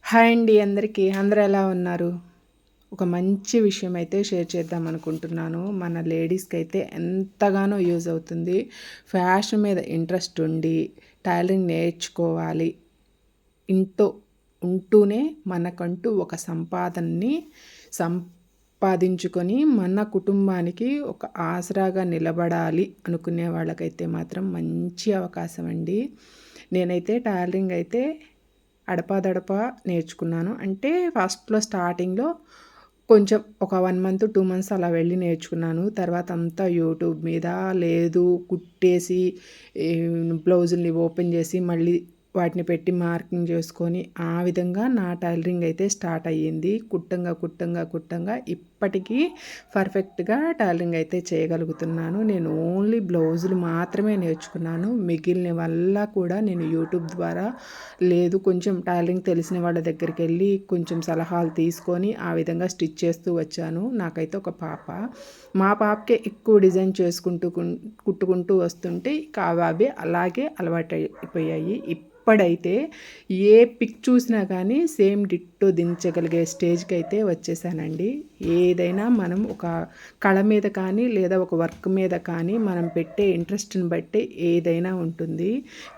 Hi అండి అందరికీ. అందరూ ఎలా ఉన్నారు? ఒక మంచి విషయం అయితే షేర్ చేద్దాం అనుకుంటున్నాను. మన లేడీస్‌కైతే ఎంతగానో యూజ్ అవుతుంది. ఫ్యాషన్ మీద ఇంట్రెస్ట్ ఉండి టైలరింగ్ నేర్చుకోవాలి. ఇంట్లో ఉంటూనే మనకంటూ ఒక సంపాదనని సంపాదించుకొని మన కుటుంబానికి ఒక ఆసరాగా నిలబడాలి అనుకునే వాళ్ళకైతే మాత్రం మంచి అవకాశం అండి. నేనైతే టైలరింగ్ అయితే అడపాదడపా నేర్చుకున్నాను. అంటే ఫస్ట్‌లో స్టార్టింగ్‌లో కొంచెం ఒక 1 మంత్, 2 మంత్స్ అలా వెళ్ళి నేర్చుకున్నాను. తర్వాత అంతా యూట్యూబ్ మీద లేదు కుట్టేసి ఈ బ్లౌజుల్ని ఓపెన్ చేసి మళ్ళీ వాటిని పెట్టి మార్కింగ్ చేసుకొని ఆ విధంగా నా టైలరింగ్ అయితే స్టార్ట్ అయ్యింది. కుట్టంగా ఇప్పటికీ పర్ఫెక్ట్‌గా టైలరింగ్ అయితే చేయగలుగుతున్నాను. నేను ఓన్లీ బ్లౌజులు మాత్రమే నేర్చుకున్నాను. మిగిలినవల్లా కూడా నేను యూట్యూబ్ ద్వారా లేదు కొంచెం టైలరింగ్ తెలిసిన వాళ్ళ దగ్గరికెళ్ళి కొంచెం సలహాలు తీసుకొని ఆ విధంగా స్టిచ్ చేస్తూ వచ్చాను. నాకైతే ఒక పాప. మా పాపకే ఎక్కువ డిజైన్ చేసుకుంటూ కుట్టుకుంటూ వస్తుంటే ఇక అవి అలాగే అలవాటైపోయాయి. ఇప్పుడైతే ఏ పిక్ చూసినా కానీ సేమ్ డిట్టో దించగలిగే స్టేజ్‌కైతే వచ్చేసానండి. ఏదైనా మనం ఒక కళ మీద కానీ లేదా ఒక వర్క్ మీద కానీ మనం పెట్టే ఇంట్రెస్ట్‌ని బట్టే ఏదైనా ఉంటుంది.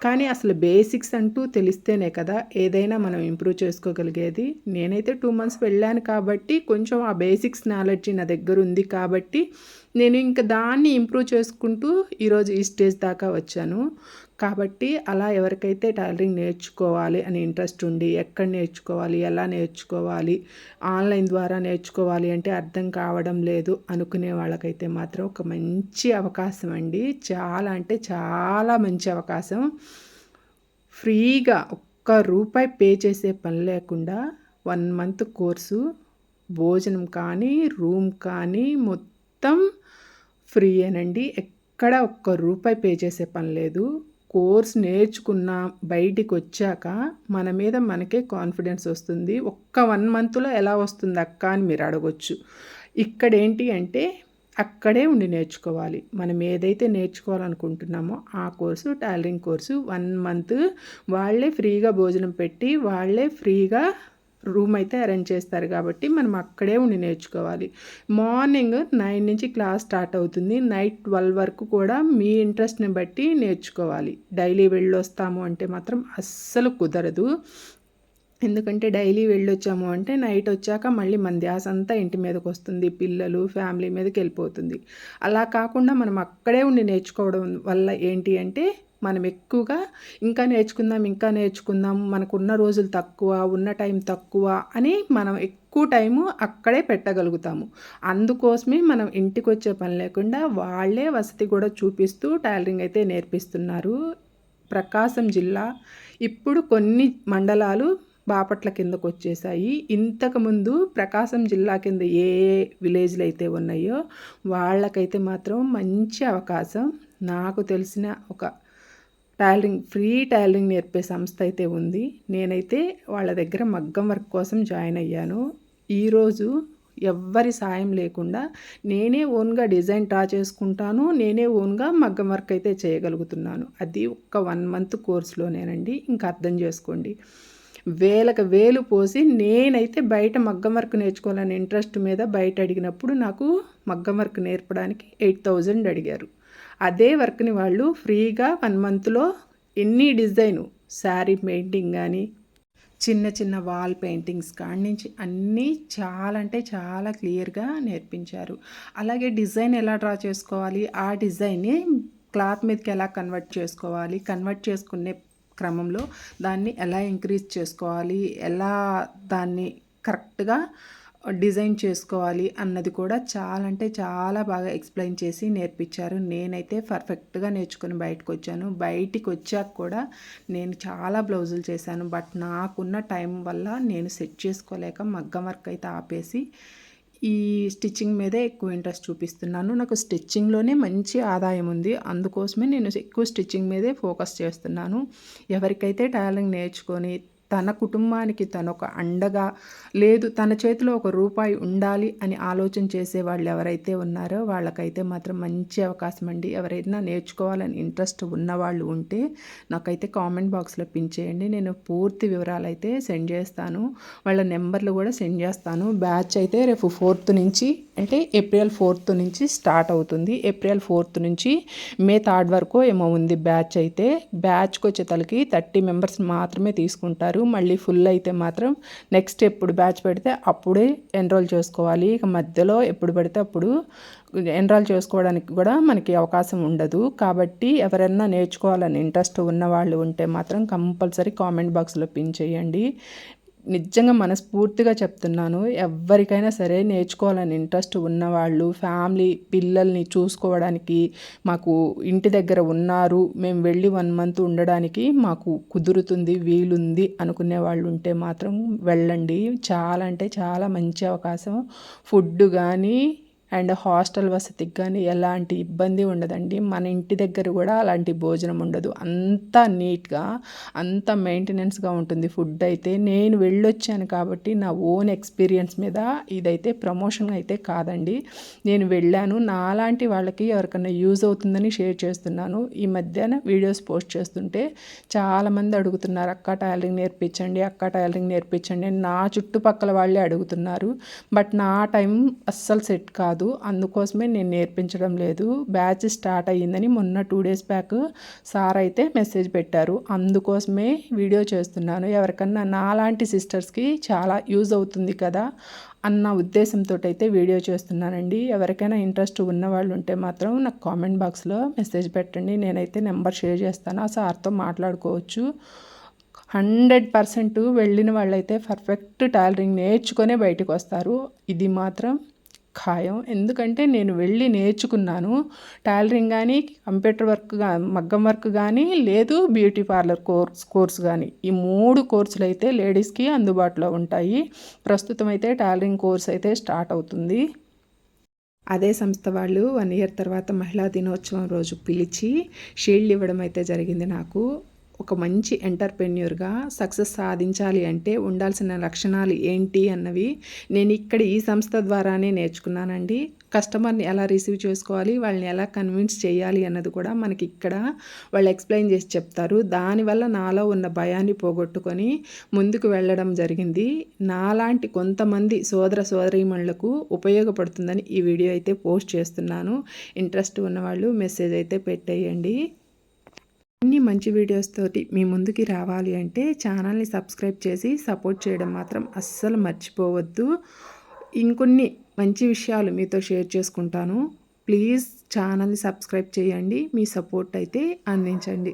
కానీ అసలు బేసిక్స్ అంటూ తెలిస్తేనే కదా ఏదైనా మనం ఇంప్రూవ్ చేసుకోగలిగేది. నేనైతే 2 మంత్స్ వెళ్ళాను కాబట్టి కొంచెం ఆ బేసిక్స్ నాలెడ్జ్ నా దగ్గర ఉంది కాబట్టి నేను ఇంక దాన్ని ఇంప్రూవ్ చేసుకుంటూ ఈరోజు ఈ స్టేజ్ దాకా వచ్చాను. కాబట్టి అలా ఎవరికైతే టైలరింగ్ నేర్చుకోవాలి అని ఇంట్రెస్ట్ ఉండి ఎక్కడ నేర్చుకోవాలి, ఎలా నేర్చుకోవాలి, ఆన్లైన్ ద్వారా నేర్చుకోవాలి అంటే అర్థం కావడం లేదు అనుకునే వాళ్ళకైతే మాత్రం ఒక మంచి అవకాశం అండి. చాలా అంటే చాలా మంచి అవకాశం. ఫ్రీగా ఒక్క రూపాయి పే చేసే పని లేకుండా 1 మంత్ కోర్సు, భోజనం కానీ, రూమ్ కానీ మొత్తం ఫ్రీయేనండి. ఎక్కడ ఒక్క రూపాయి పే చేసే పని లేదు. కోర్స్ నేర్చుకున్న బయటికొచ్చాక మన మీద మనకే కాన్ఫిడెన్స్ వస్తుంది. ఒక్క 1 మంత్‌లో ఎలా వస్తుంది అక్క అని మీరు అడగొచ్చు. ఇక్కడేంటి అంటే అక్కడే ఉండి నేర్చుకోవాలి. మనం ఏదైతే నేర్చుకోవాలనుకుంటున్నామో ఆ కోర్సు టైలరింగ్ కోర్సు 1 మంత్ వాళ్ళే ఫ్రీగా భోజనం పెట్టి, వాళ్ళే ఫ్రీగా రూమ్ అయితే అరేంజ్ చేస్తారు కాబట్టి మనం అక్కడే ఉండి నేర్చుకోవాలి. మార్నింగ్ 9 నుంచి క్లాస్ స్టార్ట్ అవుతుంది. నైట్ 12 వరకు కూడా మీ ఇంట్రెస్ట్‌ని బట్టి నేర్చుకోవాలి. డైలీ వెళ్ళొస్తాము అంటే మాత్రం అస్సలు కుదరదు. ఎందుకంటే డైలీ వెళ్ళొచ్చాము అంటే నైట్ వచ్చాక మళ్ళీ మన ధ్యాస అంతా ఇంటి మీదకొస్తుంది. పిల్లలు, ఫ్యామిలీ మీదకెళ్ళిపోతుంది. అలా కాకుండా మనం అక్కడే ఉండి నేర్చుకోవడం వల్ల ఏంటి అంటే మనం ఎక్కువగా ఇంకా నేర్చుకుందాం, మనకున్న రోజులు తక్కువ, ఉన్న టైం తక్కువ అని మనం ఎక్కువ టైము అక్కడే పెట్టగలుగుతాము. అందుకోసమే మనం ఇంటికొచ్చే పని లేకుండా వాళ్ళే వసతి కూడా చూపిస్తూ టైలరింగ్ అయితే నేర్పిస్తున్నారు. ప్రకాశం జిల్లా ఇప్పుడు కొన్ని మండలాలు బాపట్ల కిందకొచ్చేసాయి. ఇంతకుముందు ప్రకాశం జిల్లా కింద ఏ విలేజ్‌లు అయితే ఉన్నాయో వాళ్ళకైతే మాత్రం మంచి అవకాశం. నాకు తెలిసిన ఒక ఫ్రీ టైలరింగ్ నేర్పే సంస్థ అయితే ఉంది. నేనైతే వాళ్ళ దగ్గర మగ్గం వర్క్ కోసం జాయిన్ అయ్యాను. ఈరోజు ఎవ్వరి సాయం లేకుండా నేనే ఓన్‌గా డిజైన్ డ్రా చేసుకుంటాను. నేనే ఓన్‌గా మగ్గం వర్క్ అయితే చేయగలుగుతున్నాను. అది ఒక్క 1 మంత్ కోర్స్‌లోనేనండి. ఇంక అర్థం చేసుకోండి. వేలకు వేలు పోసి నేనైతే బయట మగ్గం వర్క్ నేర్చుకోవాలని ఇంట్రెస్ట్ మీద బయట అడిగినప్పుడు నాకు మగ్గం వర్క్ నేర్పడానికి 8000 అడిగారు. అదే వర్క్‌ని వాళ్ళు ఫ్రీగా 1 మంత్‌లో ఎన్ని డిజైను శారీ పెయింటింగ్ గానీ, చిన్న చిన్న వాల్ పెయింటింగ్స్ కాడి నుంచి అన్నీ చాలా అంటే చాలా క్లియర్‌గా నేర్పించారు. అలాగే డిజైన్ ఎలా డ్రా చేసుకోవాలి, ఆ డిజైన్‌ని క్లాత్ మీదకి ఎలా కన్వర్ట్ చేసుకోవాలి, కన్వర్ట్ చేసుకునే క్రమంలో దాన్ని ఎలా ఇంక్రీజ్ చేసుకోవాలి, ఎలా దాన్ని కరెక్ట్‌గా డిజైన్ చేసుకోవాలి అన్నది కూడా చాలా అంటే చాలా బాగా ఎక్స్‌ప్లెయిన్ చేసి నేర్పించారు. నేనైతే పర్ఫెక్ట్‌గా నేర్చుకొని బయటకొచ్చాను. బయటికొచ్చాక కూడా నేను చాలా బ్లౌజులు చేశాను. బట్ నాకున్న టైం వల్ల నేను సెట్ చేసుకోలేక మగ్గం వర్క్ అయితే ఆపేసి ఈ స్టిచ్చింగ్ మీదే ఎక్కువ ఇంట్రెస్ట్ చూపిస్తున్నాను. నాకు స్టిచ్చింగ్‌లోనే మంచి ఆదాయం ఉంది. అందుకోసమే నేను ఎక్కువ స్టిచ్చింగ్ మీదే ఫోకస్ చేస్తున్నాను. ఎవరికైతే టైలరింగ్ నేర్చుకొని తన కుటుంబానికి తనొక అండగా, లేదు తన చేతిలో ఒక రూపాయి ఉండాలి అని ఆలోచన చేసేవాళ్ళు ఎవరైతే ఉన్నారో వాళ్ళకైతే మాత్రం మంచి అవకాశం అండి. ఎవరైనా నేర్చుకోవాలని ఇంట్రెస్ట్ ఉన్నవాళ్ళు ఉంటే నాకైతే కామెంట్ బాక్స్లో పిన్ చేయండి. నేను పూర్తి వివరాలు అయితే సెండ్ చేస్తాను, వాళ్ళ నెంబర్లు కూడా సెండ్ చేస్తాను. బ్యాచ్ అయితే రేపు 4th నుంచి, అంటే ఏప్రిల్ 4th నుంచి స్టార్ట్ అవుతుంది. ఏప్రిల్ 4th నుంచి మే 3rd వరకు ఏమో ఉంది బ్యాచ్ అయితే. బ్యాచ్కి వచ్చేతలకి 30 మెంబర్స్ మాత్రమే తీసుకుంటారు. మళ్ళీ ఫుల్ అయితే మాత్రం నెక్స్ట్ ఎప్పుడు బ్యాచ్ పెడితే అప్పుడే ఎన్రోల్ చేసుకోవాలి. ఇక మధ్యలో ఎప్పుడు పెడితే అప్పుడు ఎన్రోల్ చేసుకోవడానికి కూడా మనకి అవకాశం ఉండదు. కాబట్టి ఎవరైనా నేర్చుకోవాలని ఇంట్రెస్ట్ ఉన్నవాళ్ళు ఉంటే మాత్రం కంపల్సరీ కామెంట్ బాక్స్లో పిన్ చేయండి. నిజంగా మనస్ఫూర్తిగా చెప్తున్నాను, ఎవరికైనా సరే నేర్చుకోవాలని ఇంట్రెస్ట్ ఉన్నవాళ్ళు, ఫ్యామిలీ పిల్లల్ని చూసుకోవడానికి మాకు ఇంటి దగ్గర ఉన్నారు, మేము వెళ్ళి 1 month ఉండడానికి మాకు కుదురుతుంది, వీలుంది అనుకునే వాళ్ళు ఉంటే మాత్రం వెళ్ళండి. చాలా అంటే చాలా మంచి అవకాశం. ఫుడ్ కానీ అండ్ హాస్టల్ వసతికి కానీ ఎలాంటి ఇబ్బంది ఉండదండి. మన ఇంటి దగ్గర కూడా అలాంటి భోజనం ఉండదు. అంత నీట్గా, అంత మెయింటెనెన్స్గా ఉంటుంది ఫుడ్ అయితే. నేను వెళ్ళొచ్చాను కాబట్టి నా ఓన్ ఎక్స్పీరియన్స్ మీద ఇదైతే ప్రమోషన్ అయితే కాదండి. నేను వెళ్ళాను, నాలాంటి వాళ్ళకి ఎవరికైనా యూజ్ అవుతుందని షేర్ చేస్తున్నాను. ఈ మధ్యాహ్నం వీడియోస్ పోస్ట్ చేస్తుంటే చాలామంది అడుగుతున్నారు, అక్క టైలరింగ్ నేర్పించండి, అక్క టైలరింగ్ నేర్పించండి అని నా చుట్టుపక్కల వాళ్ళే అడుగుతున్నారు. బట్ నా టైం అస్సలు సెట్ కాదు, అందుకోసమే నేను నేర్పించడం లేదు. బ్యాచ్ స్టార్ట్ అయ్యిందని మొన్న 2 days బ్యాక్ సార్ అయితే మెసేజ్ పెట్టారు, అందుకోసమే వీడియో చేస్తున్నాను. ఎవరికన్నా నాలాంటి సిస్టర్స్కి చాలా యూజ్ అవుతుంది కదా అన్న ఉద్దేశంతో అయితే వీడియో చేస్తున్నానండి. ఎవరికైనా ఇంట్రెస్ట్ ఉన్న వాళ్ళు ఉంటే మాత్రం నాకు కామెంట్ బాక్స్లో మెసేజ్ పెట్టండి, నేనైతే నెంబర్ షేర్ చేస్తాను, ఆ సార్తో మాట్లాడుకోవచ్చు. 100% వెళ్ళిన వాళ్ళైతే పర్ఫెక్ట్ టైలరింగ్ నేర్చుకొనే బయటకు వస్తారు, ఇది మాత్రం ఖాయం. ఎందుకంటే నేను వెళ్ళి నేర్చుకున్నాను టైలరింగ్ కానీ, కంప్యూటర్ వర్క్ మగ్గం వర్క్ కానీ, లేదు బ్యూటీ పార్లర్ కోర్స్ కానీ. ఈ 3 కోర్సులు అయితే లేడీస్కి అందుబాటులో ఉంటాయి. ప్రస్తుతం అయితే టైలరింగ్ కోర్స్ అయితే స్టార్ట్ అవుతుంది. అదే సంస్థ వాళ్ళు 1 year తర్వాత మహిళా దినోత్సవం రోజు పిలిచి షీల్డ్ ఇవ్వడం అయితే జరిగింది. నాకు ఒక మంచి ఎంటర్‌ప్రెన్యూర్‌గా సక్సెస్ సాధించాలి అంటే ఉండాల్సిన లక్షణాలు ఏంటి అన్నవి నేను ఇక్కడ ఈ సంస్థ ద్వారానే నేర్చుకున్నానండి. కస్టమర్ని ఎలా రిసీవ్ చేసుకోవాలి, వాళ్ళని ఎలా కన్విన్స్ చేయాలి అన్నది కూడా మనకి ఇక్కడ వాళ్ళు ఎక్స్ప్లెయిన్ చేసి చెప్తారు. దానివల్ల నాలో ఉన్న భయాన్ని పోగొట్టుకొని ముందుకు వెళ్ళడం జరిగింది. నాలాంటి కొంతమంది సోదర సోదరీమణులకు ఉపయోగపడుతుందని ఈ వీడియో అయితే పోస్ట్ చేస్తున్నాను. ఇంట్రెస్ట్ ఉన్నవాళ్ళు మెసేజ్ అయితే పెట్టేయండి. ఇన్ని మంచి వీడియోస్ తోటి మీ ముందుకి రావాలి అంటే ఛానల్ని సబ్స్క్రైబ్ చేసి సపోర్ట్ చేయడం మాత్రం అస్సలు మర్చిపోవద్దు. ఇంకొన్ని మంచి విషయాలు మీతో షేర్ చేసుకుంటాను. ప్లీజ్ ఛానల్ని సబ్స్క్రైబ్ చేయండి, మీ సపోర్ట్ అయితే అందించండి.